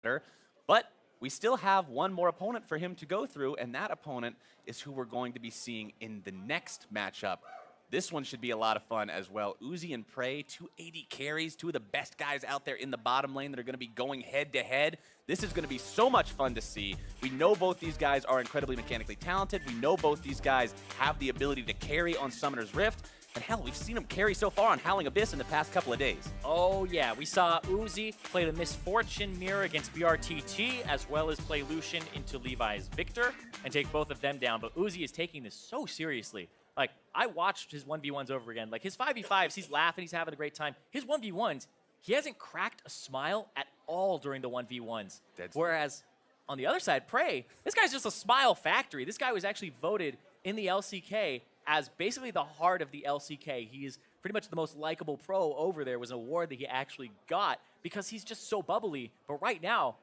after. But we still have one more opponent for him to go through, and that opponent is who we're going to be seeing in the next matchup. This one should be a lot of fun as well. Uzi and Pray, 280 carries, two of the best guys out there in the bottom lane that are going to be going head-to-head. This is going to be so much fun to see. We know both these guys are incredibly mechanically talented. We know both these guys have the ability to carry on Summoner's Rift. And hell, we've seen him carry so far on Howling Abyss in the past couple of days. Oh yeah, we saw Uzi play the Misfortune Mirror against BRTT, as well as play Lucian into Levi's Victor, and take both of them down. But Uzi is taking this so seriously. Like, I watched his 1v1s over again. Like, his 5v5s, he's laughing, he's having a great time. His 1v1s, he hasn't cracked a smile at all during the 1v1s. Whereas, on the other side, Pray, this guy's just a smile factory. This guy was actually voted in the LCK as basically the heart of the LCK. He is pretty much the most likable pro over there. It was an award that he actually got because he's just so bubbly. But right now,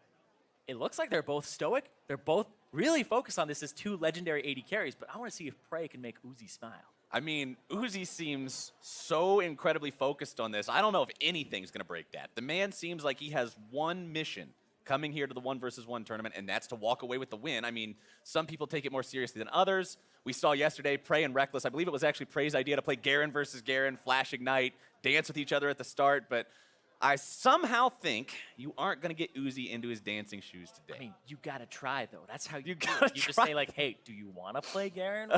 it looks like they're both stoic. They're both really focused on this as two legendary AD carries, but I want to see if Pray can make Uzi smile. I mean, Uzi seems so incredibly focused on this. I don't know if anything's going to break that. The man seems like he has one mission coming here to the 1v1 tournament, and that's to walk away with the win. I mean, some people take it more seriously than others. We saw yesterday Pray and Reckless. I believe it was actually Pray's idea to play Garen versus Garen, Flash Ignite, dance with each other at the start, but I somehow think you aren't going to get Uzi into his dancing shoes today. I mean, you got to try, though. That's how you do gotta it. You just say, like, hey, do you want to play Garen?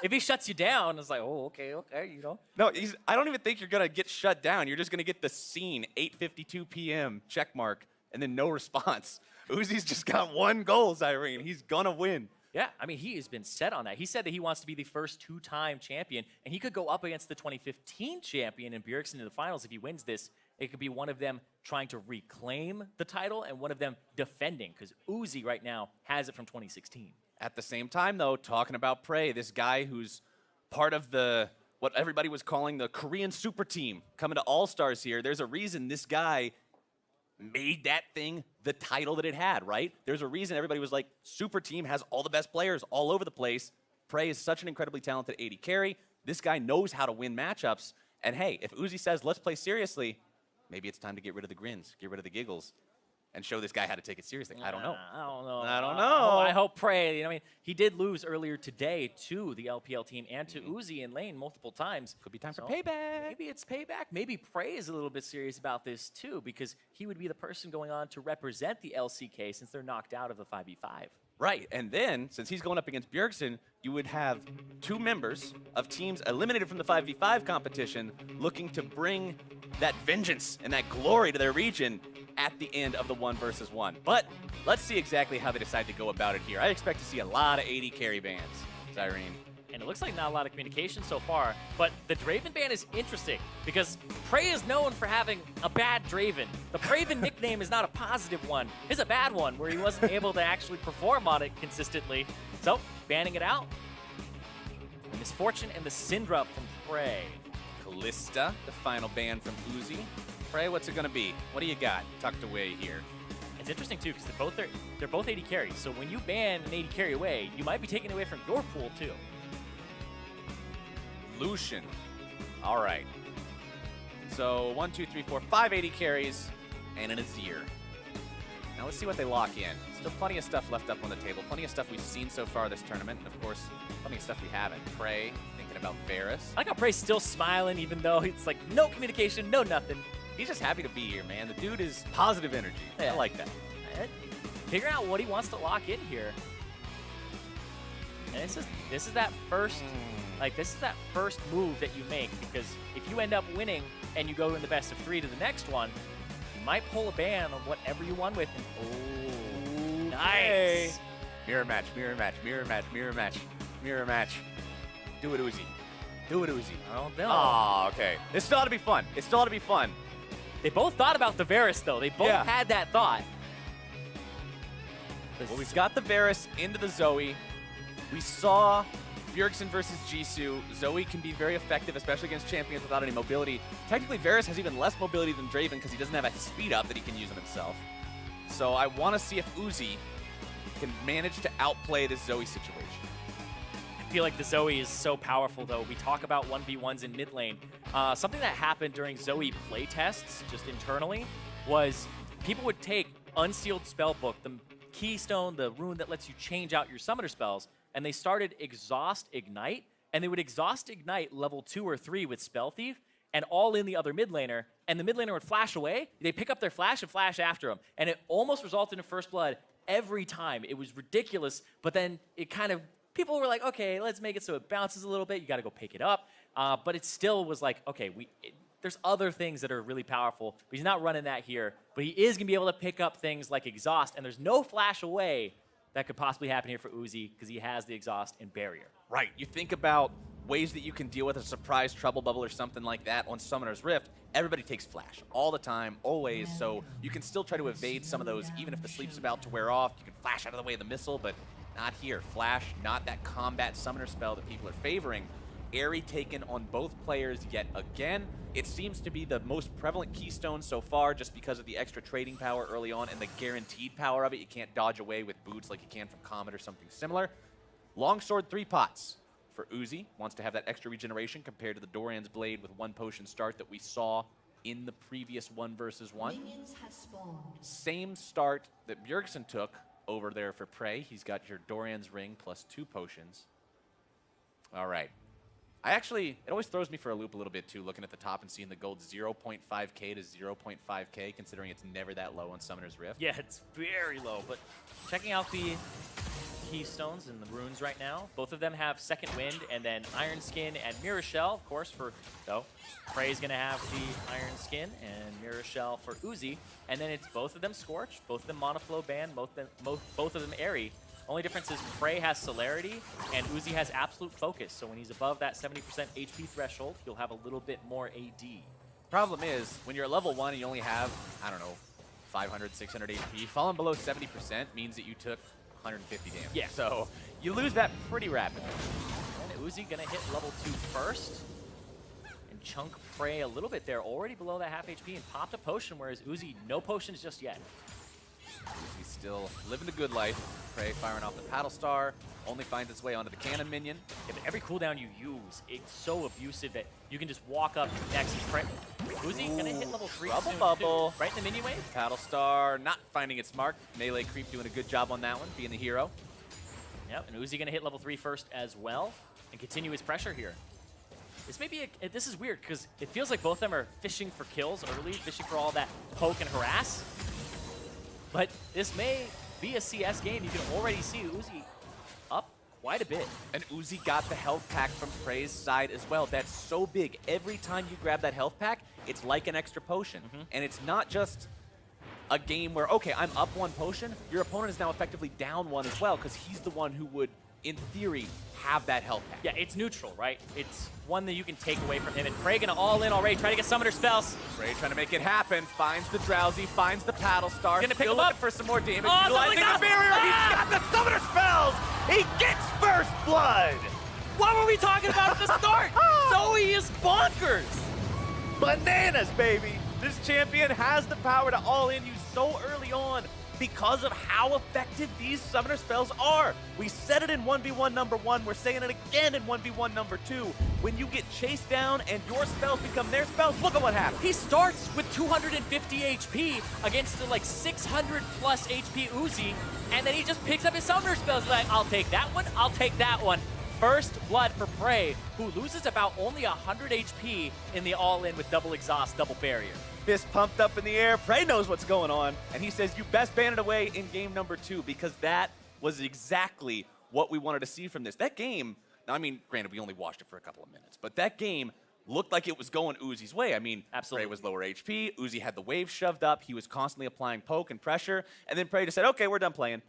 If he shuts you down, it's like, oh, okay, you know. No, I don't even think you're going to get shut down. You're just going to get the scene, 8:52 p.m., check mark, and then no response. Uzi's just got one goal, Zyrene. He's going to win. Yeah, I mean, he has been set on that. He said that he wants to be the first two-time champion, and he could go up against the 2015 champion in Bjergsen in the finals if he wins this. It could be one of them trying to reclaim the title and one of them defending, because Uzi right now has it from 2016. At the same time, though, talking about Pray, this guy who's part of the what everybody was calling the Korean super team coming to All-Stars here, there's a reason this guy made that thing the title that it had, right? There's a reason everybody was like, super team has all the best players all over the place. Pray is such an incredibly talented AD carry. This guy knows how to win matchups. And hey, if Uzi says, let's play seriously, maybe it's time to get rid of the grins, get rid of the giggles, and show this guy how to take it seriously. I don't know. I don't know. I hope Pray. I mean, he did lose earlier today to the LPL team and to Uzi in lane multiple times. Could be time for payback. Maybe it's payback. Maybe Pray is a little bit serious about this too, because he would be the person going on to represent the LCK since they're knocked out of the 5v5. Right, and then, since he's going up against Bjergsen, you would have two members of teams eliminated from the 5v5 competition looking to bring that vengeance and that glory to their region at the end of the 1v1. But let's see exactly how they decide to go about it here. I expect to see a lot of AD carry bans, Zyrene. And it looks like not a lot of communication so far, but the Draven ban is interesting because Pray is known for having a bad Draven. The Praven nickname is not a positive one. It's a bad one where he wasn't able to actually perform on it consistently. So, banning it out. The Misfortune and the Syndra from Pray. Kalista, the final ban from Uzi. Pray, what's it going to be? What do you got tucked away here? It's interesting, too, because they're both AD carries. So when you ban an AD carry away, you might be taking away from your pool, too. Lucian. All right. So 1, 2, 3, 4, 5 AD carries and an Azir. Now let's see what they lock in. Still plenty of stuff left up on the table. Plenty of stuff we've seen so far this tournament. And of course, plenty of stuff we haven't. Pray, thinking about Varus. I like how Pray's still smiling even though it's like no communication, no nothing. He's just happy to be here, man. The dude is positive energy. Yeah. I like that. Figuring out what he wants to lock in here. And this is that first... Like, this is that first move that you make, because if you end up winning and you go in the best of 3 to the next one, you might pull a ban on whatever you won with. And, nice! Mirror match, mirror match, mirror match, mirror match, mirror match. Do it, Uzi. Do it, Uzi. Oh, no. Oh, okay. This still ought to be fun. It still ought to be fun. They both thought about the Varus, though. They both had that thought. Well, we've got the Varus into the Zoe. We saw Bjergsen versus Jisoo. Zoe can be very effective, especially against champions without any mobility. Technically, Varus has even less mobility than Draven because he doesn't have a speed up that he can use on himself. So I want to see if Uzi can manage to outplay this Zoe situation. I feel like the Zoe is so powerful, though. We talk about 1v1s in mid lane. Something that happened during Zoe playtests, just internally, was people would take unsealed spellbook, the keystone, the rune that lets you change out your summoner spells, and they started Exhaust Ignite, and they would Exhaust Ignite level 2 or 3 with Spell Thief, and all in the other mid laner, and the mid laner would flash away. They pick up their flash and flash after them, and it almost resulted in first blood every time. It was ridiculous, but then it kind of, people were like, okay, let's make it so it bounces a little bit. You got to go pick it up, but it still was like, okay, there's other things that are really powerful, but he's not running that here. But he is going to be able to pick up things like Exhaust, and there's no flash away that could possibly happen here for Uzi because he has the Exhaust and Barrier. Right. You think about ways that you can deal with a surprise trouble bubble or something like that on Summoner's Rift. Everybody takes flash all the time, always, so you can still try to evade some of those. Even if the sleep's about to wear off, you can flash out of the way of the missile, but not here. Flash, not that combat summoner spell that people are favoring. Airy taken on both players yet again. It seems to be the most prevalent keystone so far just because of the extra trading power early on and the guaranteed power of it. You can't dodge away with boots like you can from Comet or something similar. Longsword 3 pots for Uzi. Wants to have that extra regeneration compared to the Doran's Blade with 1 potion start that we saw in the previous 1 versus 1. Same start that Bjergsen took over there for Pray. He's got your Doran's Ring plus 2 potions. All right. It always throws me for a loop a little bit too, looking at the top and seeing the gold 0.5k to 0.5k, considering it's never that low on Summoner's Rift. Yeah, it's very low, but checking out the keystones and the runes right now, both of them have Second Wind, and then Iron Skin and Mirror Shell, of course, Prey's going to have the Iron Skin and Mirror Shell for Uzi, and then it's both of them Scorch, both of them Monoflow Ban, both of them Airy. Only difference is Pray has Celerity and Uzi has Absolute Focus. So when he's above that 70% HP threshold, he'll have a little bit more AD. Problem is, when you're at level 1 and you only have, I don't know, 500, 600 HP, falling below 70% means that you took 150 damage. Yeah. So you lose that pretty rapidly. And Uzi gonna hit level 2 first. And chunk Pray a little bit there, already below that half HP and popped a potion, whereas Uzi, no potions just yet. He's still living the good life. Pray firing off the Paddle Star, only finds its way onto the cannon minion. Yeah, but every cooldown you use, it's so abusive that you can just walk up next and Pray. Uzi gonna hit level 3 Bubble soon, bubble. too. Right in the minion wave. Paddle Star not finding its mark. Melee Creep doing a good job on that one, being the hero. Yep, and Uzi gonna hit level 3 first as well and continue his pressure here. This is weird because it feels like both of them are fishing for kills early, fishing for all that poke and harass. But this may be a CS game. You can already see Uzi up quite a bit. And Uzi got the health pack from Prey's side as well. That's so big. Every time you grab that health pack, it's like an extra potion. And it's not just a game where, okay, I'm up 1 potion. Your opponent is now effectively down 1 as well because he's the one who would, in theory, have that health pack. Yeah, it's neutral, right? It's one that you can take away from him. And Prey gonna all in already, try to get summoner spells. Prey trying to make it happen. Finds the Drowsy, finds the Paddle Star. Gonna pick Still him looking up. for some more damage. Oh, Utilizing something the barrier. else. He's got the summoner spells. He gets first blood. What were we talking about at the start? Zoe is bonkers. Bananas, baby. This champion has the power to all in you so early on because of how effective these summoner spells are. We said it in 1v1 number 1. We're saying it again in 1v1 number 2. When you get chased down and your spells become their spells, look at what happens. He starts with 250 HP against the like 600 plus HP Uzi, and then he just picks up his summoner spells like, I'll take that one, I'll take that one. First blood for Prey, who loses about only 100 HP in the all-in with double exhaust, double barrier. Fist pumped up in the air. Prey knows what's going on. And he says, you best ban it away in game number 2 because that was exactly what we wanted to see from this. That game, now, I mean, granted, we only watched it for a couple of minutes, but that game looked like it was going Uzi's way. I mean, absolutely. Prey was lower HP. Uzi had the wave shoved up. He was constantly applying poke and pressure. And then Prey just said, okay, we're done playing.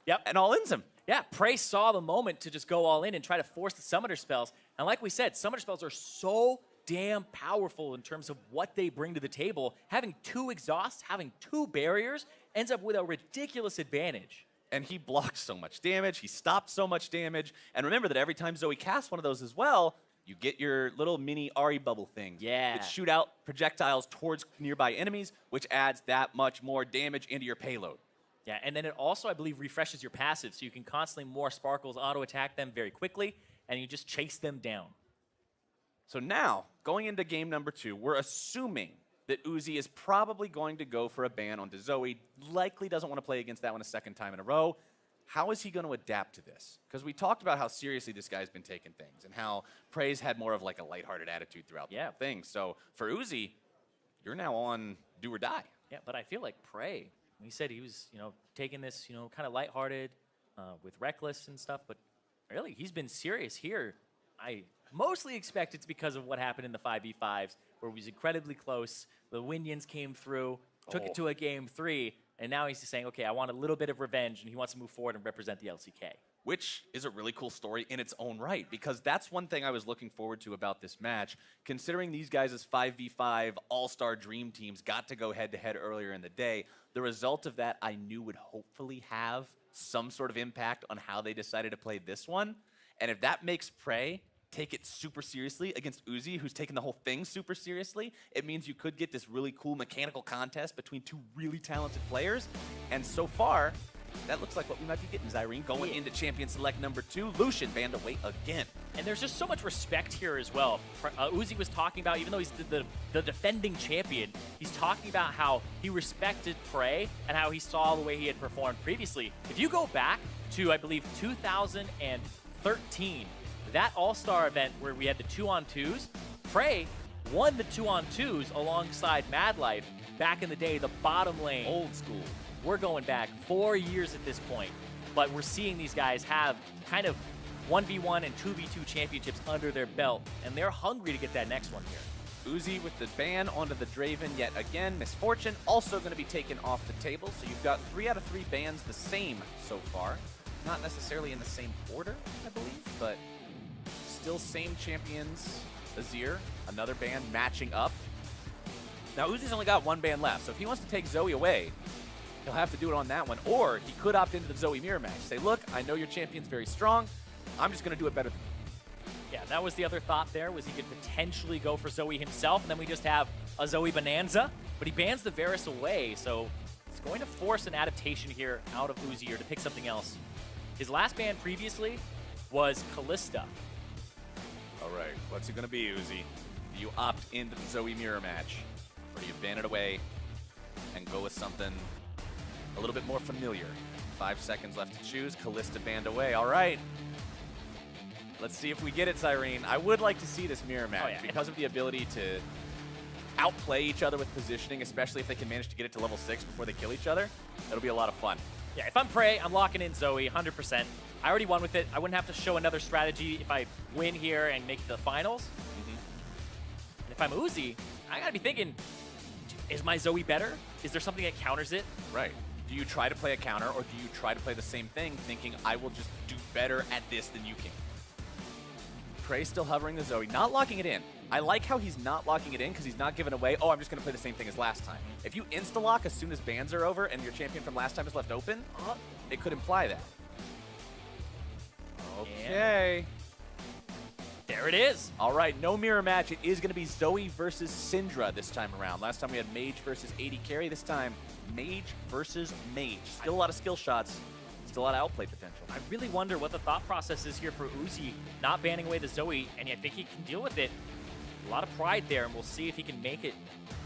Yep. And all-ins him. Yeah, Prey saw the moment to just go all in and try to force the summoner spells. And like we said, summoner spells are so damn powerful in terms of what they bring to the table. Having 2 exhausts, having 2 barriers, ends up with a ridiculous advantage. And he blocked so much damage. He stopped so much damage. And remember that every time Zoe casts one of those as well, you get your little mini Ari bubble thing. Yeah. That shoot out projectiles towards nearby enemies, which adds that much more damage into your payload. Yeah, and then it also, I believe, refreshes your passive, so you can constantly more sparkles, auto-attack them very quickly, and you just chase them down. So now, going into game number 2, we're assuming that Uzi is probably going to go for a ban onto Zoe. Likely doesn't want to play against that one a second time in a row. How is he going to adapt to this? Because we talked about how seriously this guy's been taking things and how Prey's had more of like a lighthearted attitude throughout the whole thing. So for Uzi, you're now on do or die. Yeah, but I feel like Prey, he said he was, taking this, kind of lighthearted with Reckless and stuff, but really, he's been serious here. I mostly expect it's because of what happened in the 5v5s, where he was incredibly close. The Winions came through, took it to a game 3, and now he's just saying, okay, I want a little bit of revenge, and he wants to move forward and represent the LCK. Which is a really cool story in its own right, because that's one thing I was looking forward to about this match. Considering these guys as 5v5 all-star dream teams got to go head-to-head earlier in the day, the result of that I knew would hopefully have some sort of impact on how they decided to play this one. And if that makes Prey take it super seriously against Uzi, who's taking the whole thing super seriously, it means you could get this really cool mechanical contest between two really talented players. And so far, that looks like what we might be getting, Zyrene. Going into Champion Select number 2, Lucian banned away again. And there's just so much respect here as well. Uzi was talking about, even though he's the defending champion, he's talking about how he respected Prey and how he saw the way he had performed previously. If you go back to, I believe, 2013, that All-Star event where we had the 2-on-2s, Prey won the 2-on-2s alongside Madlife back in the day, the bottom lane. Old school. We're going back 4 years at this point, but we're seeing these guys have kind of 1v1 and 2v2 championships under their belt, and they're hungry to get that next one here. Uzi with the ban onto the Draven yet again. Misfortune also going to be taken off the table, so you've got 3 out of 3 bans the same so far. Not necessarily in the same order, I believe, but still same champions. Azir, another ban matching up. Now Uzi's only got 1 ban left, so if he wants to take Zoe away, he'll have to do it on that one, or he could opt into the Zoe mirror match. Say, look, I know your champion's very strong. I'm just going to do it better than you. Yeah, that was the other thought there, was he could potentially go for Zoe himself, and then we just have a Zoe Bonanza, but he bans the Varus away, so it's going to force an adaptation here out of Uzi here to pick something else. His last ban previously was Callista. All right, what's it going to be, Uzi? Do you opt into the Zoe mirror match, or do you ban it away and go with something a little bit more familiar? 5 seconds left to choose. Callista banned away. All right. Let's see if we get it, Zyrene. I would like to see this mirror match because of the ability to outplay each other with positioning, especially if they can manage to get it to level 6 before they kill each other. That'll be a lot of fun. Yeah, if I'm Prey, I'm locking in Zoe 100%. I already won with it. I wouldn't have to show another strategy if I win here and make the finals. And if I'm Uzi, I gotta be thinking, is my Zoe better? Is there something that counters it? Right. Do you try to play a counter, or do you try to play the same thing, thinking, I will just do better at this than you can? Prey still hovering the Zoe, not locking it in. I like how he's not locking it in because he's not giving away, oh, I'm just going to play the same thing as last time. If you insta-lock as soon as bans are over and your champion from last time is left open, it could imply that. Okay. There it is. All right, no mirror match. It is going to be Zoe versus Syndra this time around. Last time we had Mage versus AD carry. This time, Mage versus Mage. Still a lot of skill shots. Still a lot of outplay potential. I really wonder what the thought process is here for Uzi, not banning away the Zoe, and I think he can deal with it. A lot of pride there, and we'll see if he can make it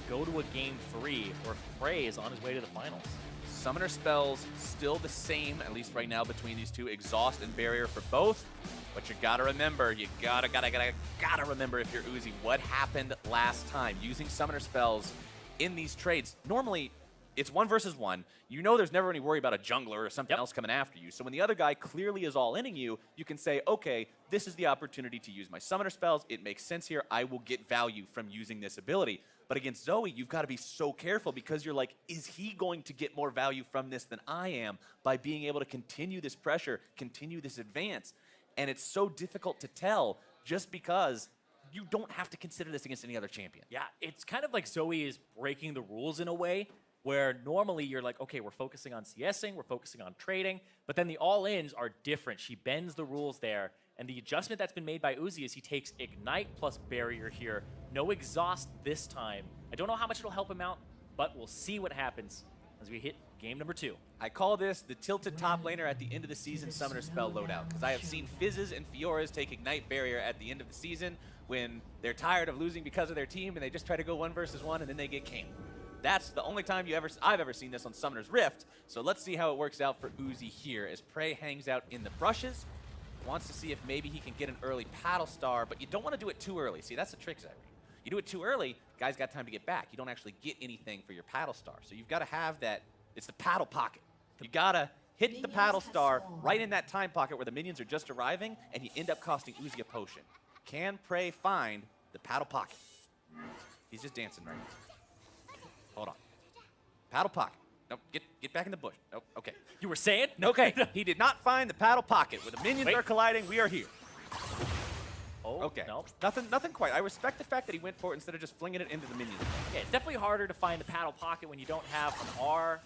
go to a game 3, or if Prey is on his way to the finals. Summoner spells still the same, at least right now, between these two. Exhaust and Barrier for both. But you gotta remember, you gotta remember, if you're Uzi, what happened last time. Using Summoner spells in these trades, normally it's 1 versus 1. You know there's never any worry about a jungler or something else coming after you. So when the other guy clearly is all inning you, you can say, okay, this is the opportunity to use my Summoner spells. It makes sense here. I will get value from using this ability. But against Zoe, you've got to be so careful because you're like, is he going to get more value from this than I am by being able to continue this pressure, continue this advance? And it's so difficult to tell just because you don't have to consider this against any other champion. Yeah, it's kind of like Zoe is breaking the rules in a way where normally you're like, okay, we're focusing on CSing, we're focusing on trading, but then the all-ins are different. She bends the rules there, and the adjustment that's been made by Uzi is he takes Ignite plus Barrier here. No Exhaust this time. I don't know how much it'll help him out, but we'll see what happens as we hit game number 2. I call this the tilted top laner at the end of the season summoner spell loadout, because I have seen Fizzes and Fioras take Ignite Barrier at the end of the season when they're tired of losing because of their team and they just try to go 1 versus 1 and then they get canned. That's the only time I've ever seen this on Summoner's Rift, so let's see how it works out for Uzi here as Pray hangs out in the brushes. Wants to see if maybe he can get an early Paddle Star, but you don't want to do it too early. See, that's the trick, Zyrie. You do it too early, guys got time to get back. You don't actually get anything for your Paddle Star. So you've got to have that, it's the paddle pocket. You got to hit the Paddle Star right in that time pocket where the minions are just arriving, and you end up costing Uzi a potion. Can Pray find the paddle pocket? He's just dancing right now. Hold on. Paddle pocket. Nope, get back in the bush. Nope, okay. You were saying? Okay, he did not find the paddle pocket. Where the minions are colliding, we are here. Oh, Okay. no. Nothing quite. I respect the fact that he went for it instead of just flinging it into the minions. Yeah, it's definitely harder to find the paddle pocket when you don't have an R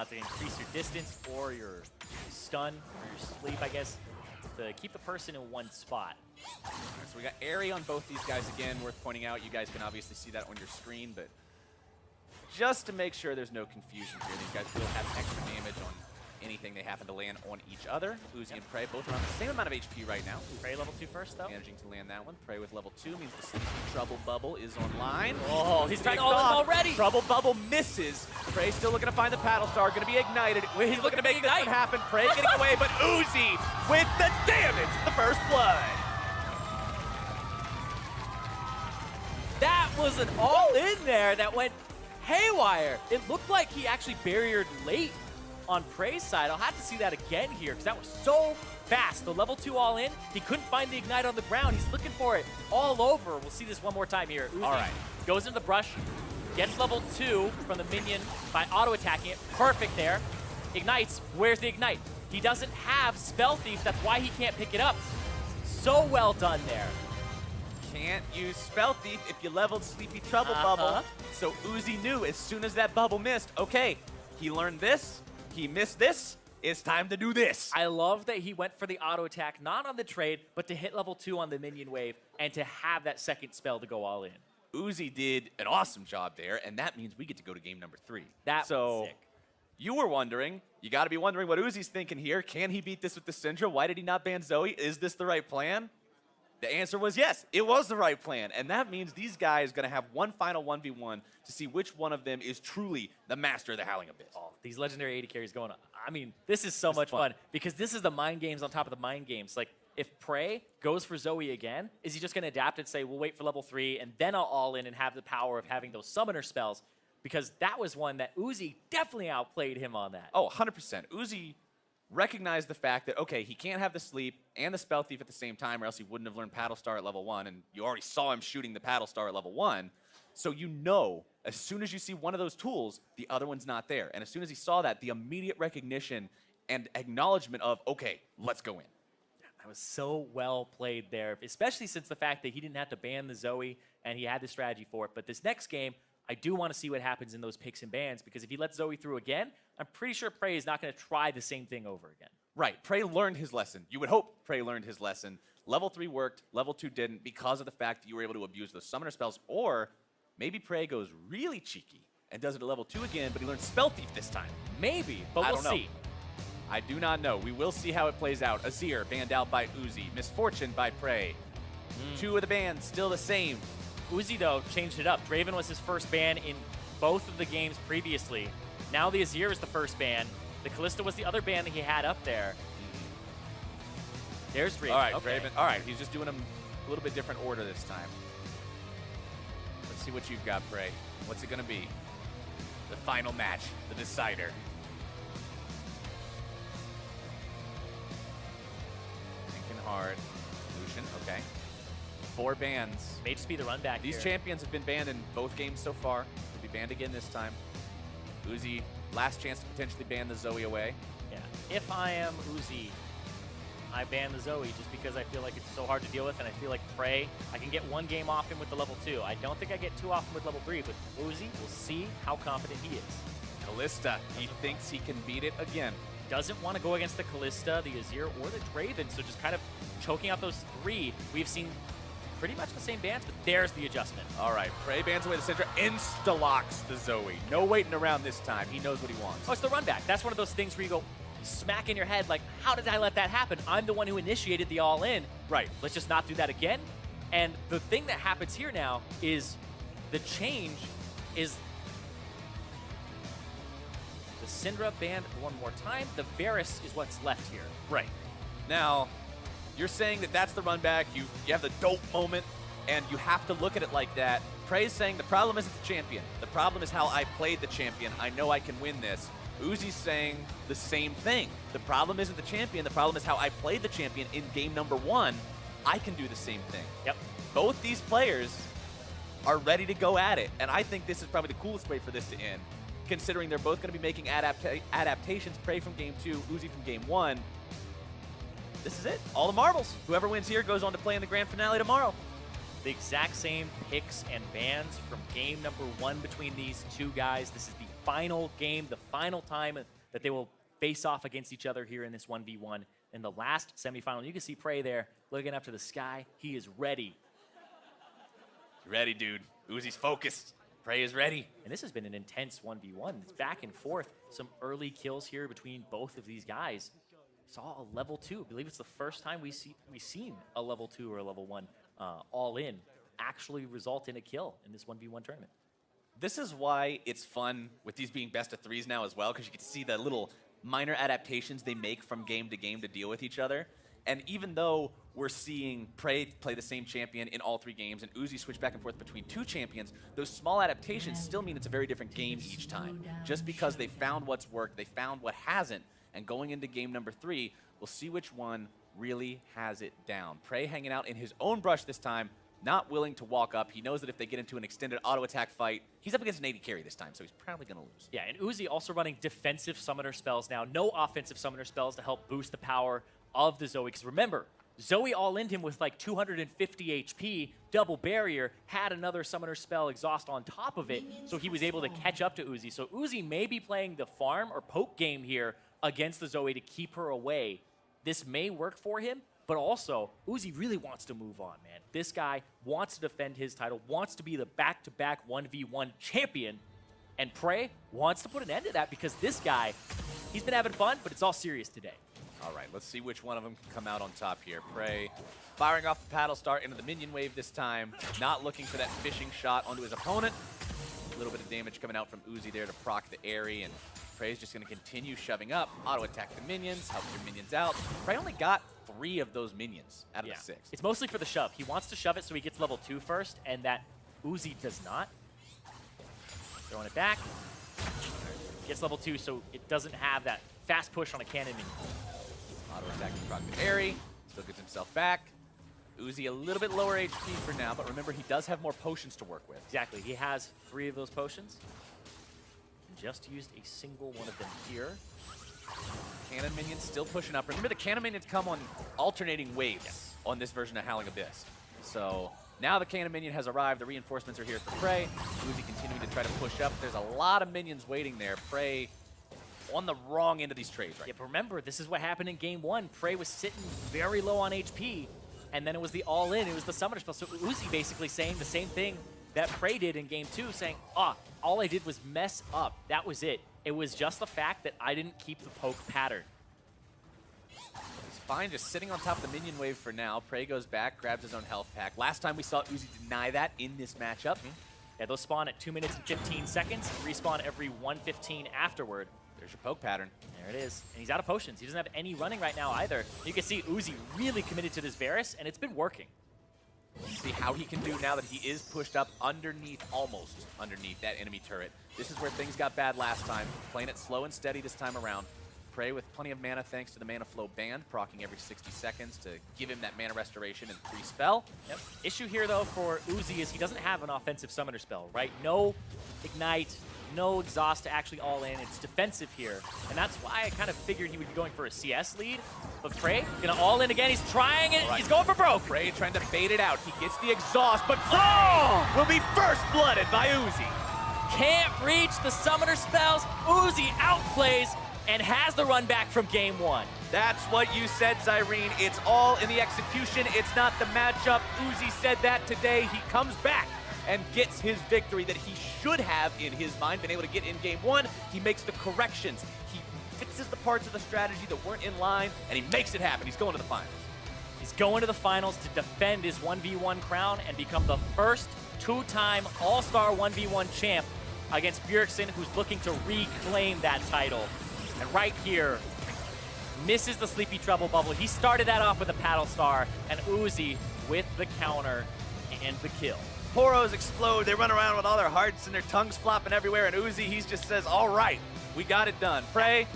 to increase your distance or your stun or your sleep, I guess, to keep the person in one spot. All right, so we got Airy on both these guys again. Worth pointing out, you guys can obviously see that on your screen, but just to make sure there's no confusion here, these guys will have extra damage on anything they happen to land on each other. Uzi and Pray both around the same amount of HP right now. Pray level 2 first, though. Managing to land that one. Pray with level 2 means the Sleepy Trouble Bubble is online. Oh, he's trying to all in already. Trouble Bubble misses. Pray still looking to find the Paddle Star. Going to be ignited. He's looking to make this one happen. Pray getting away, but Uzi with the damage. The first blood. That was an all-in there that went haywire. It looked like he actually barriered late on Pray's side. I'll have to see that again here because that was so fast. The level 2 all-in, he couldn't find the Ignite on the ground. He's looking for it all over. We'll see this one more time here. Uzi all right. Goes into the brush, gets level 2 from the minion by auto-attacking it. Perfect there. Ignites. Where's the Ignite? He doesn't have Spell Thief. That's why he can't pick it up. So well done there. Can't use Spell Thief if you leveled Sleepy Trouble Bubble. So Uzi knew as soon as that bubble missed, okay, he learned this, he missed this, it's time to do this. I love that he went for the auto attack, not on the trade, but to hit level 2 on the minion wave and to have that second spell to go all in. Uzi did an awesome job there, and that means we get to go to game number 3. That was sick. You were wondering, you got to be wondering what Uzi's thinking here. Can he beat this with the Syndra? Why did he not ban Zoe? Is this the right plan? The answer was yes, it was the right plan. And that means these guys are going to have one final 1v1 to see which one of them is truly the master of the Howling Abyss. Oh, these legendary AD carries going on. I mean, this is so much fun because this is the mind games on top of the mind games. Like, if Pray goes for Zoe again, is he just going to adapt and say, we'll wait for level 3 and then I'll all in and have the power of having those summoner spells? Because that was one that Uzi definitely outplayed him on that. Oh, 100%. Uzi recognized the fact that, okay, he can't have the Sleep and the Spell Thief at the same time or else he wouldn't have learned Paddle Star at level 1, and you already saw him shooting the Paddle Star at level 1. So you know, as soon as you see one of those tools, the other one's not there. And as soon as he saw that, the immediate recognition and acknowledgement of, okay, let's go in. That was so well played there, especially since the fact that he didn't have to ban the Zoe and he had the strategy for it. But this next game, I do want to see what happens in those picks and bans, because if he lets Zoe through again, I'm pretty sure Pray is not going to try the same thing over again. Right. Pray learned his lesson. You would hope Pray learned his lesson. Level 3 worked, level 2 didn't because of the fact that you were able to abuse those summoner spells, or maybe Pray goes really cheeky and does it at level 2 again, but he learns Spell Thief this time. Maybe, but we'll see. I do not know. We will see how it plays out. Azir banned out by Uzi. Misfortune by Pray. 2 of the bans still the same. Uzi, though, changed it up. Draven was his first ban in both of the games previously. Now the Azir is the first ban. The Kalista was the other ban that he had up there. There's Draven. All right, okay. Draven. All right, he's just doing them a little bit different order this time. Let's see what you've got, Pray. What's it going to be? The final match, the decider. Thinking hard. Lucian, okay. 4 bans. May just be the run back These here. champions have been banned in both games so far. They'll be banned again this time. Uzi, last chance to potentially ban the Zoe away. Yeah. If I am Uzi, I ban the Zoe just because I feel like it's so hard to deal with, and I feel like Pray, I can get 1 game off him with the level 2. I don't think I get 2 off him with level 3, but Uzi, we'll see how confident he is. Kalista, he thinks he can beat it again. Doesn't want to go against the Kalista, the Azir, or the Draven, so just kind of choking out those 3. We've seen pretty much the same bans, but there's the adjustment. All right, Pray bans away the Syndra, insta-locks the Zoe. No waiting around this time. He knows what he wants. Oh, it's the run back. That's one of those things where you go smack in your head like, how did I let that happen? I'm the one who initiated the all-in. Right, let's just not do that again. And the thing that happens here now is the change is the Syndra banned one more time. The Varus is what's left here. Right. Now, you're saying that that's the run back. You have the dope moment, and you have to look at it like that. Prey's saying the problem isn't the champion. The problem is how I played the champion. I know I can win this. Uzi's saying the same thing. The problem isn't the champion. The problem is how I played the champion in game number 1. I can do the same thing. Yep. Both these players are ready to go at it, and I think this is probably the coolest way for this to end, considering they're both going to be making adaptations. Prey from game 2, Uzi from game 1. This is it. All the marbles. Whoever wins here goes on to play in the grand finale tomorrow. The exact same picks and bans from game number 1 between these two guys. This is the final game, the final time that they will face off against each other here in this 1v1 in the last semifinal. You can see Pray there looking up to the sky. He is ready. Ready, dude. Uzi's focused. Pray is ready. And this has been an intense 1v1. It's back and forth. Some early kills here between both of these guys. Saw a level 2. I believe it's the first time we've seen a level 2 or a level 1 all in actually result in a kill in this 1v1 tournament. This is why it's fun with these being best of 3s now as well, because you get to see the little minor adaptations they make from game to game to deal with each other. And even though we're seeing Pray play the same champion in all 3 games and Uzi switch back and forth between 2 champions, those small adaptations still mean it's a very different game each time. Just because they found what's worked, they found what hasn't, and going into game number 3, we'll see which one really has it down. Pray hanging out in his own brush this time, not willing to walk up. He knows that if they get into an extended auto attack fight, he's up against an AD carry this time, so he's probably going to lose. Yeah, and Uzi also running defensive summoner spells now. No offensive summoner spells to help boost the power of the Zoe. Because remember, Zoe all-ined him with like 250 HP, double barrier, had another summoner spell exhaust on top of it, so he was able to catch up to Uzi. So Uzi may be playing the farm or poke game here against the Zoe to keep her away. This may work for him, but also Uzi really wants to move on, man. This guy wants to defend his title, wants to be the back-to-back 1v1 champion, and Pray wants to put an end to that because this guy, he's been having fun, but it's all serious today. All right, let's see which one of them can come out on top here. Pray firing off the paddle start into the minion wave this time, not looking for that fishing shot onto his opponent. A little bit of damage coming out from Uzi there to proc the Airy, and Prey's just going to continue shoving up, auto-attack the minions, help your minions out. Prey only got 3 of those minions out of the 6. It's mostly for the shove. He wants to shove it so he gets level 2 first, and that Uzi does not. Throwing it back. Gets level 2 so it doesn't have that fast push on a cannon minion. Auto-attack to proc the Airy, still gets himself back. Uzi a little bit lower HP for now, but remember he does have more potions to work with. Exactly, he has 3 of those potions. Just used a single one of them here. Cannon minions still pushing up. Remember, the cannon minions come on alternating waves on this version of Howling Abyss. So now the cannon minion has arrived. The reinforcements are here for Pray. Uzi continuing to try to push up. There's a lot of minions waiting there. Pray on the wrong end of these trades right now. But remember, this is what happened in game 1. Prey was sitting very low on HP, and then it was the all-in. It was the summoner spell. So Uzi basically saying the same thing that Pray did in game 2, saying, all I did was mess up. That was it. It was just the fact that I didn't keep the poke pattern. He's fine just sitting on top of the minion wave for now. Pray goes back, grabs his own health pack. Last time we saw Uzi deny that in this matchup. Yeah, those spawn at 2 minutes and 15 seconds, respawn every 1:15 afterward. There's your poke pattern. There it is. And he's out of potions. He doesn't have any running right now either. You can see Uzi really committed to this Varus, and it's been working. See how he can do now that he is pushed up underneath, almost underneath that enemy turret. This is where things got bad last time. Playing it slow and steady this time around. Pray with plenty of mana thanks to the mana flow band, proccing every 60 seconds to give him that mana restoration and free spell. Yep. Issue here though for Uzi is he doesn't have an offensive summoner spell, right? No ignite, no exhaust to actually all in. It's defensive here. And that's why I kind of figured he would be going for a CS lead. But Pray gonna all in again. He's trying it. Right. He's going for broke. Pray trying to bait it out. He gets the exhaust, but will be first blooded by Uzi. Can't reach the summoner spells. Uzi outplays and has the run back from game 1. That's what you said, Zyrene. It's all in the execution. It's not the matchup. Uzi said that today. He comes back and gets his victory that he should have in his mind, been able to get in game one. He makes the corrections. He fixes the parts of the strategy that weren't in line, and he makes it happen. He's going to the finals. He's going to the finals to defend his 1v1 crown and become the first two-time All-Star 1v1 champ against Bjergsen, who's looking to reclaim that title. And right here, misses the Sleepy Trouble bubble. He started that off with a paddle star, and Uzi with the counter and the kill. Poros explode. They run around with all their hearts and their tongues flopping everywhere, and Uzi, he just says, all right, we got it done. Pray,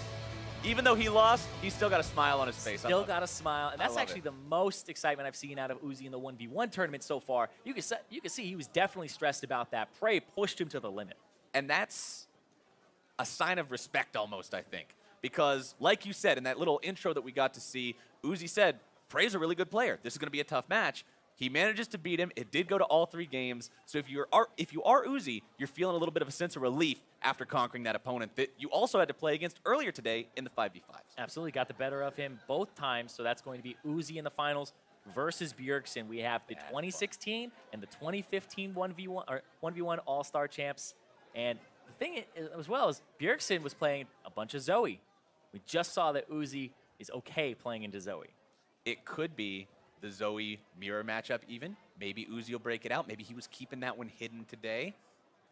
even though he lost, he's still got a smile on his face. Still got a smile, and that's actually the most excitement I've seen out of Uzi in the 1v1 tournament so far. You can see he was definitely stressed about that. Pray pushed him to the limit. And that's a sign of respect almost, I think. Because, like you said, in that little intro that we got to see, Uzi said, Pray's a really good player. This is going to be a tough match. He manages to beat him. It did go to all 3 games. So if you are Uzi, you're feeling a little bit of a sense of relief after conquering that opponent that you also had to play against earlier today in the 5v5s. Absolutely got the better of him both times. So that's going to be Uzi in the finals versus Bjergsen. We have the 2016 and the 2015 1v1 All-Star champs. And the thing as well is Bjergsen was playing a bunch of Zoe. We just saw that Uzi is okay playing into Zoe. It could be the Zoe mirror matchup even. Maybe Uzi will break it out. Maybe he was keeping that one hidden today.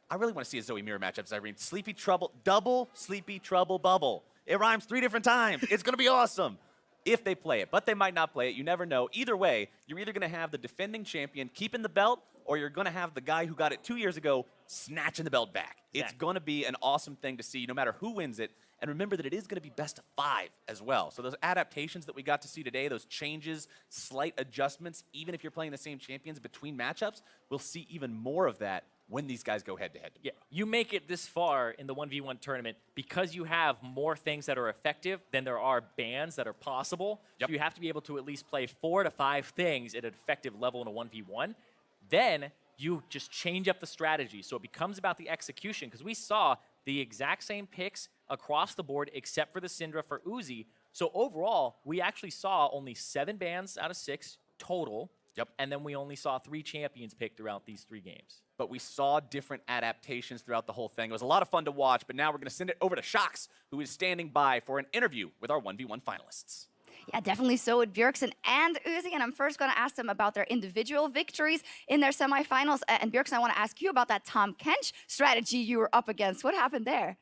I really want to see a Zoe mirror matchup, Zyrene. Sleepy Trouble, double Sleepy Trouble bubble. It rhymes 3 different times. It's going to be awesome if they play it, but they might not play it. You never know. Either way, you're either going to have the defending champion keeping the belt, or you're going to have the guy who got it 2 years ago snatching the belt back. Exactly. It's going to be an awesome thing to see no matter who wins it. And remember that it is going to be best of 5 as well. So those adaptations that we got to see today, those changes, slight adjustments, even if you're playing the same champions between matchups, we'll see even more of that when these guys go head-to-head. Yeah, you make it this far in the 1v1 tournament because you have more things that are effective than there are bans that are possible. Yep. So you have to be able to at least play 4 to 5 things at an effective level in a 1v1. Then you just change up the strategy. So it becomes about the execution, because we saw the exact same picks across the board except for the Syndra for Uzi. So overall, we actually saw only 7 bans out of 6 total. Yep. And then we only saw 3 champions picked throughout these 3 games. But we saw different adaptations throughout the whole thing. It was a lot of fun to watch, but now we're going to send it over to Shox, who is standing by for an interview with our 1v1 finalists. Yeah, definitely so with Bjergsen and Uzi. And I'm first going to ask them about their individual victories in their semifinals. And Bjergsen, I want to ask you about that Tom Kench strategy you were up against. What happened there?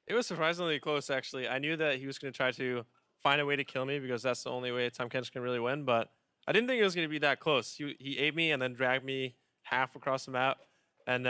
It was surprisingly close, actually. I knew that he was going to try to find a way to kill me because that's the only way Tom Kench can really win. But I didn't think it was going to be that close. He ate me and then dragged me half across the map. And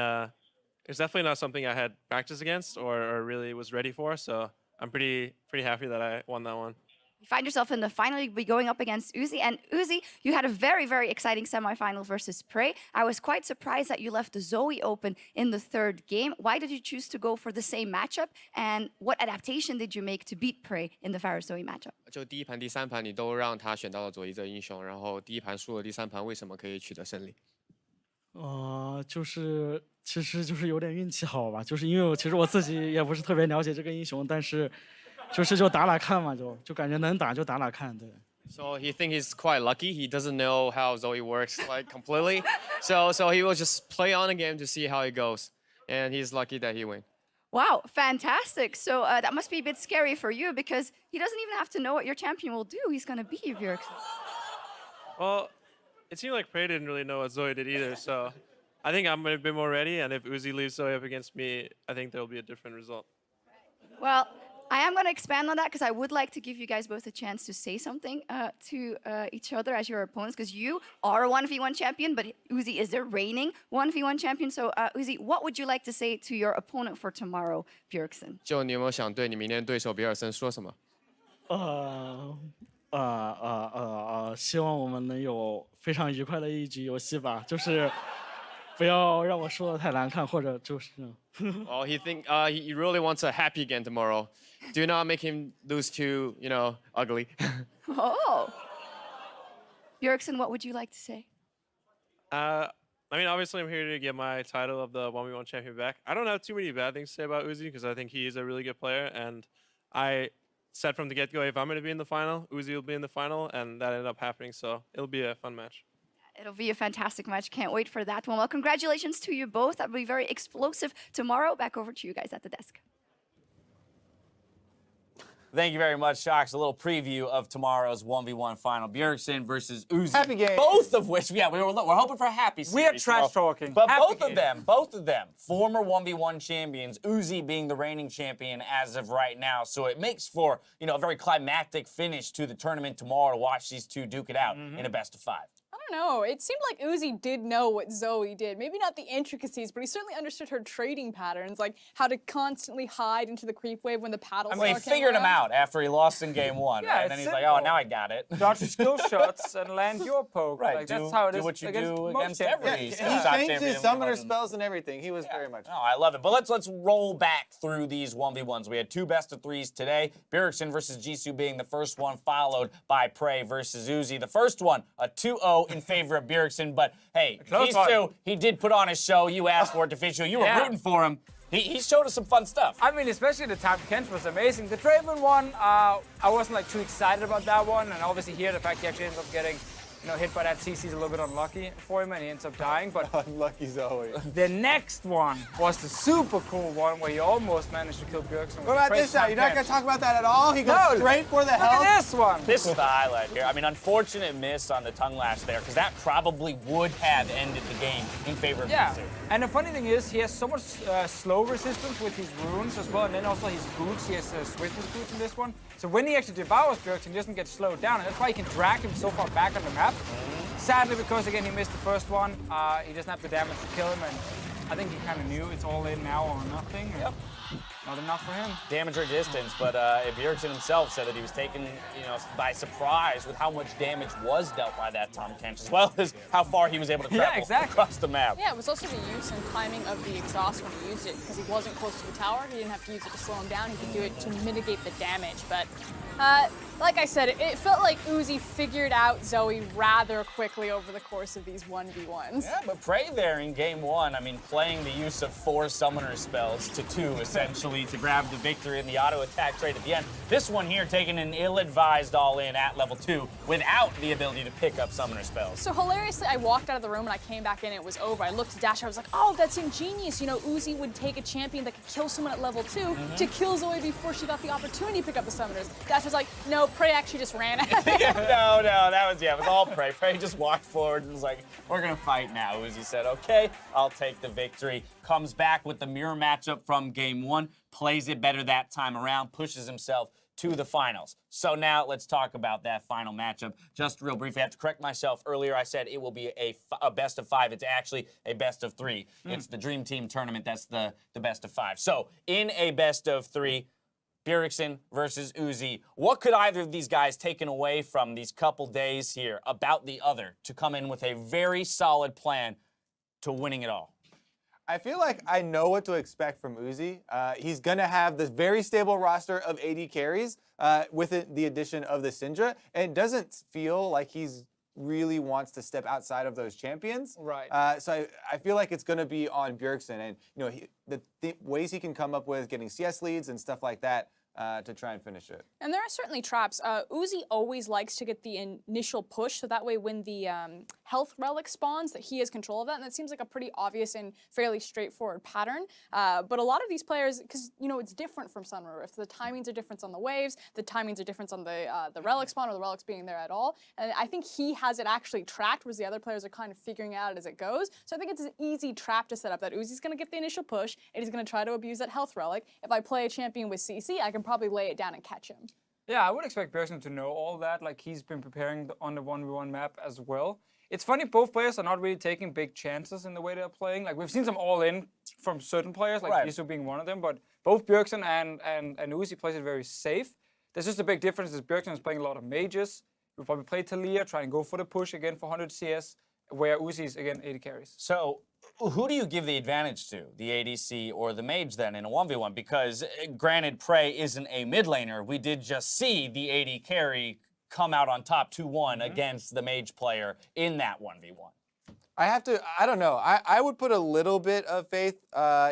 it's definitely not something I had practiced against or really was ready for. So I'm pretty happy that I won that one. You find yourself in the final, you'll be going up against Uzi. And Uzi, you had a very, very exciting semifinal versus Pray. I was quite surprised that you left the Zoe open in the 3rd game. Why did you choose to go for the same matchup? And what adaptation did you make to beat Pray in the Pharaoh Zoe matchup? 就第1盘、第3盘你都让他选到了左一这英雄，然后第1盘输了，第3盘为什么可以取得胜利？其实就是有点运气好吧，就是因为其实我自己也不是特别了解这个英雄，但是就打打看嘛，就感觉能打就打打看，对。So he thinks he's quite lucky. He doesn't know how Zoe works like completely. So he will just play on a game to see how it goes, and he's lucky that he win. Wow, fantastic. So that must be a bit scary for you because he doesn't even have to know what your champion will do. He's going to beat you, Bjergsen. Well, it seemed like Prey didn't really know what Zoe did either. So I think I'm a bit more ready. And if Uzi leaves Zoe up against me, I think there will be a different result. Well, I am going to expand on that because I would like to give you guys both a chance to say something to each other as your opponents, because you are a 1v1 champion, but Uzi is the reigning 1v1 champion. So Uzi, what would you like to say to your opponent for tomorrow, Bjergsen? 就你有没有想对你明天对手比尔森说什么？希望我们能有非常愉快的一局游戏吧，就是不要让我说的太难看，或者就是。Well, he really wants a happy game tomorrow. Do not make him lose to ugly. Oh. Bjergsen, what would you like to say? I mean, obviously, I'm here to get my title of the 1v1 champion back. I don't have too many bad things to say about Uzi because I think he is a really good player, and I said from the get-go, if I'm going to be in the final, Uzi will be in the final, and that ended up happening. So it'll be a fun match. It'll be a fantastic match. Can't wait for that one. Well, congratulations to you both. That'll be very explosive tomorrow. Back over to you guys at the desk. Thank you very much, Shocks. A little preview of tomorrow's 1v1 final. Bjergsen versus Uzi. Happy game. Both of which, yeah, we're hoping for a happy series. We are trash tomorrow. talking. But Happy both of them, former 1v1 champions, Uzi being the reigning champion as of right now. So it makes for, a very climactic finish to the tournament tomorrow to watch these two duke it out in a best of 5. I don't know. It seemed like Uzi did know what Zoe did. Maybe not the intricacies, but he certainly understood her trading patterns, like how to constantly hide into the creep wave when the paddles I mean, he figured him out after he lost in game 1, Yeah, right? And it's then he's like, simple. oh, now I got it. Dodge skill shots and land your poke. Right, Like, do, that's how it do is what you against do most against champions. every He top changed champion. his summoner spells and everything. He was very much. No, I love it. But let's roll back through these 1v1s. We had 2 best of 3s today. Bjergsen versus Jisoo being the first one, followed by Pray versus Uzi. The first one, a 2-0 in favor of Bjergsen. But hey, close Jisoo, he did put on a show. You asked for it to official. You were rooting for him. He showed us some fun stuff. I mean, especially the time Kent was amazing. The Draven one, I wasn't like too excited about that one, and obviously here the fact he actually ends up getting, hit by that CC is a little bit unlucky for him, and he ends up dying. But Unlucky Zoe. the next one was the super cool one where he almost managed to kill Bjergsen. What about this shot? You're not going to talk about that at all? He goes straight for the Look health. at this one. This is the highlight here. I mean, unfortunate miss on the tongue lash there, because that probably would have ended the game in favor of Yeah, Jisoo. and the funny thing is, he has so much slow resistance with his runes as well, and then also his boots. He has swiftness boots in this one. So when he actually devours Bjergsen, he doesn't get slowed down, and that's why he can drag him so far back on the map. Sadly, because again he missed the first one, he doesn't have the damage to kill him, and I think he kind of knew it's all in now or nothing. Yep. Not enough for him. Damage or distance, but Bjergsen himself said that he was taken, by surprise with how much damage was dealt by that Tom Kench, as well as how far he was able to travel across the map. Yeah, it was also the use and timing of the exhaust when he used it, because he wasn't close to the tower. He didn't have to use it to slow him down. He could do it to mitigate the damage. But like I said, it felt like Uzi figured out Zoe rather quickly over the course of these 1v1s. Yeah, but Pray there in game 1, I mean, playing the use of 4 summoner spells to 2, essentially, to grab the victory in the auto attack trade at the end. This one here taking an ill-advised all-in at level 2 without the ability to pick up summoner spells. So hilariously, I walked out of the room and I came back in, it was over. I looked at Dash, I was like, oh, that's ingenious. Uzi would take a champion that could kill someone at level 2 to kill Zoe before she got the opportunity to pick up the summoners. Dash was like, no, Pray actually just ran at it. No, it was all Pray. Pray just walked forward and was like, we're gonna fight now. Uzi said, okay, I'll take the victory. Comes back with the mirror matchup from game 1, plays it better that time around, pushes himself to the finals. So now let's talk about that final matchup. Just real briefly, I have to correct myself. Earlier I said it will be a best of 5. It's actually a best of 3. It's the Dream Team tournament. That's the best of 5. So in a best of 3, Bjergsen versus Uzi. What could either of these guys taken away from these couple days here about the other to come in with a very solid plan to winning it all? I feel like I know what to expect from Uzi. He's going to have this very stable roster of AD carries with the addition of the Syndra. And it doesn't feel like he's really wants to step outside of those champions. Right. So I feel like it's going to be on Bjergsen. And, the ways he can come up with getting CS leads and stuff like that to try and finish it. And there are certainly traps. Uzi always likes to get the initial push, so that way when the health relic spawns, that he has control of that, and that seems like a pretty obvious and fairly straightforward pattern. But a lot of these players, because it's different from Sunray Rift, the timings are different on the waves, the timings are different on the relic spawn or the relics being there at all, and I think he has it actually tracked, whereas the other players are kind of figuring it out as it goes. So I think it's an easy trap to set up that Uzi's going to get the initial push, and he's going to try to abuse that health relic. If I play a champion with CC, I can probably lay it down and catch him. Yeah, I would expect Bjergsen to know all that. Like, he's been preparing on the 1v1 map as well. It's funny, both players are not really taking big chances in the way they're playing. Like, we've seen some all-in from certain players, like Jisoo being one of them, but both Bjergsen and Uzi plays it very safe. There's just a big difference is Bjergsen is playing a lot of mages. He'll probably play Talia, try and go for the push again for 100 CS, where Uzi's, again, 80 carries. So who do you give the advantage to, the ADC or the mage then in a 1v1? Because granted, Pray isn't a mid laner. We did just see the AD carry come out on top 2-1 against the mage player in that 1v1. I don't know. I would put a little bit of faith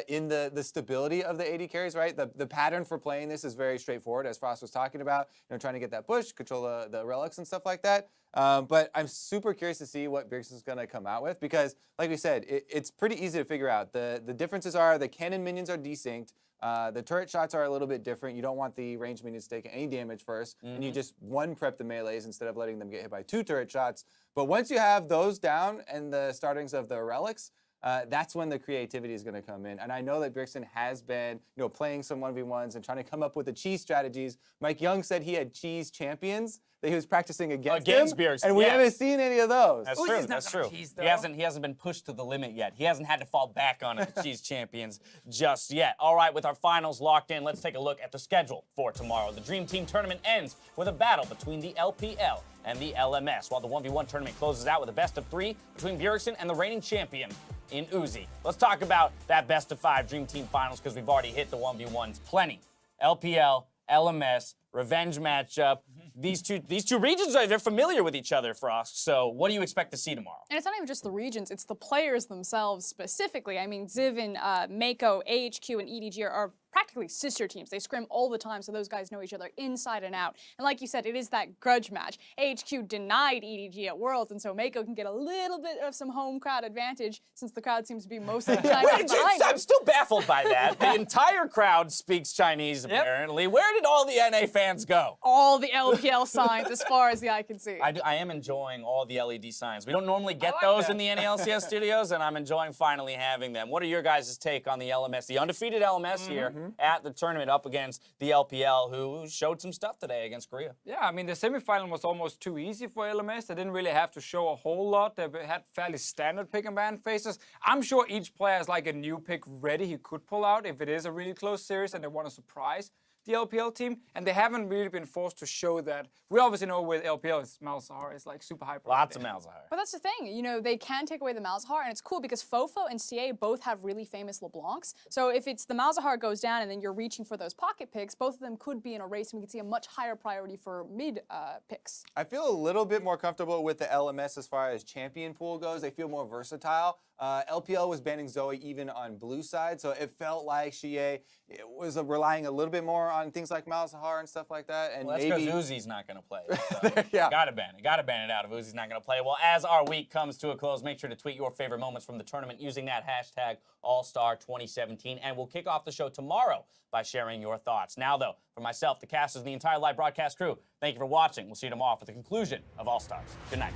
in the stability of the AD carries, right? The pattern for playing this is very straightforward, as Frost was talking about, trying to get that push, control the relics and stuff like that. But I'm super curious to see what Bjergsen's going to come out with because, like we said, it's pretty easy to figure out. The differences are the cannon minions are desynced. The turret shots are a little bit different. You don't want the ranged minions taking any damage first, and you just one prep the melees instead of letting them get hit by 2 turret shots. But once you have those down and the startings of the relics, that's when the creativity is going to come in. And I know that Bjergsen has been, playing some 1v1s and trying to come up with the cheese strategies. Mike Young said he had cheese champions that he was practicing against Bjergsen, and we haven't seen any of those. That's true. That's true. He hasn't been pushed to the limit yet. He hasn't had to fall back on the cheese champions just yet. All right, with our finals locked in, let's take a look at the schedule for tomorrow. The Dream Team tournament ends with a battle between the LPL and the LMS, while the 1v1 tournament closes out with a best-of-3 between Bjergsen and the reigning champion in Uzi. Let's talk about that best-of-5 Dream Team finals because we've already hit the 1v1s plenty. LPL, LMS, revenge matchup. These two regions, they're familiar with each other, Frost. So what do you expect to see tomorrow? And it's not even just the regions, it's the players themselves specifically. I mean, Ziv and Mako, AHQ, and EDG are practically sister teams. They scrim all the time, so those guys know each other inside and out. And like you said, it is that grudge match. AHQ denied EDG at Worlds, and so Mako can get a little bit of some home crowd advantage since the crowd seems to be most of the time behind him. I'm still baffled by that. The entire crowd speaks Chinese, apparently. Where did all the NA fans go? All the LPL signs as far as the eye can see. I am enjoying all the LED signs. We don't normally get those in the NALCS studios, and I'm enjoying finally having them. What are your guys' take on the LMS, the undefeated LMS here at the tournament up against the LPL, who showed some stuff today against Korea? Yeah, I mean, the semifinal was almost too easy for LMS. They didn't really have to show a whole lot. They had fairly standard pick and ban phases. I'm sure each player has like a new pick ready he could pull out if it is a really close series and they want to surprise the LPL team, and they haven't really been forced to show that. We obviously know with LPL, Malzahar is like super hyper. Lots of Malzahar. But that's the thing, they can take away the Malzahar, and it's cool because Fofo and CA both have really famous LeBlancs. So if it's the Malzahar goes down and then you're reaching for those pocket picks, both of them could be in a race, and we could see a much higher priority for mid picks. I feel a little bit more comfortable with the LMS as far as champion pool goes. They feel more versatile. LPL was banning Zoe even on blue side, so it felt like Xie was relying a little bit more on things like Malzahar and stuff like that. And well, that's maybe because Uzi's not going to play. So yeah. Gotta ban it out if Uzi's not going to play. Well, as our week comes to a close, make sure to tweet your favorite moments from the tournament using that hashtag AllStar2017, and we'll kick off the show tomorrow by sharing your thoughts. Now, though, for myself, the casters, and the entire live broadcast crew, thank you for watching. We'll see you tomorrow for the conclusion of All Stars. Good night.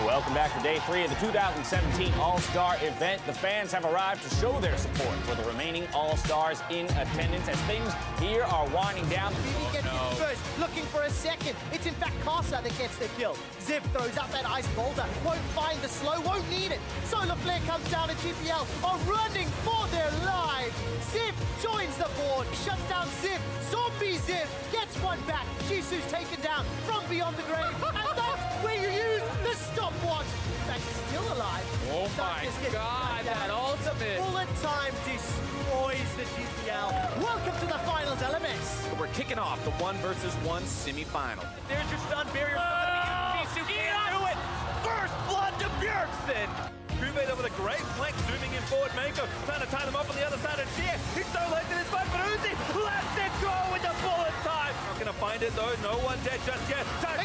Welcome back to day 3 of the 2017 All-Star event. The fans have arrived to show their support for the remaining All-Stars in attendance as things here are winding down. BB gets it first, looking for a second. It's in fact Casa that gets the kill. Ziv throws up that ice boulder, won't find the slow, won't need it. Solar Flare comes down and GPL are running for their lives. Ziv joins the board, shuts down Ziv. Zombie Ziv gets one back. Jisoo's taken down from beyond the grave. And that's where you use the stopwatch. In fact, he's still alive. Oh my God, that ultimate. Bullet time destroys the GPL. Welcome to the finals, LMS. We're kicking off the 1v1 semifinal. There's your stun barrier. Jisoo can't do it. First blood to Bjergsen. Rubed with a great flank, zooming in forward. Mako trying to tie them up on the other side of Xie. He's so late in this fight, but Uzi lets it go with the bullet time. Not gonna find it though, no one dead just yet. Takes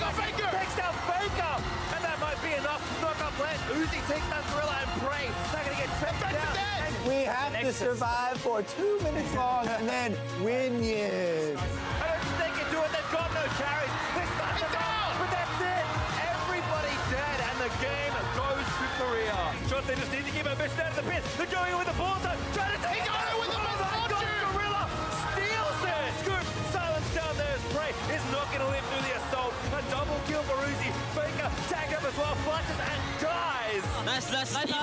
down Faker, and that might be enough. Knock up plans. Uzi takes down Gorilla and Pray. Not gonna get taken down. We have to survive for 2 minutes long and then win it. I don't think they can do it. They've got no carries. They're starting to down, but that's it. Everybody dead, and the game goes to Korea. Shots, they just need to keep a bitch down to the pin. They're going in with the ball time. Trying to take it with the Gorilla steals it. Scoop, silence down there as Pray is not going to live through the assault. A double kill for Uzi. Faker tagged up as well, flashes and dies. Nice, nice. And a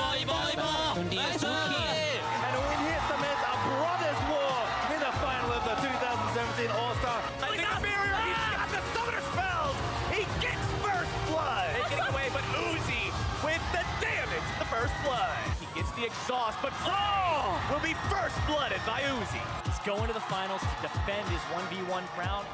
win here cements a brothers' war in the final of the 2017 All-Star. I think Barrier, he's got the summoner spells. He gets first blood. Taking it away, but Uzi with the damage, the first blood. He gets the exhaust, but will be first blooded by Uzi. He's going to the finals to defend his 1v1 crown.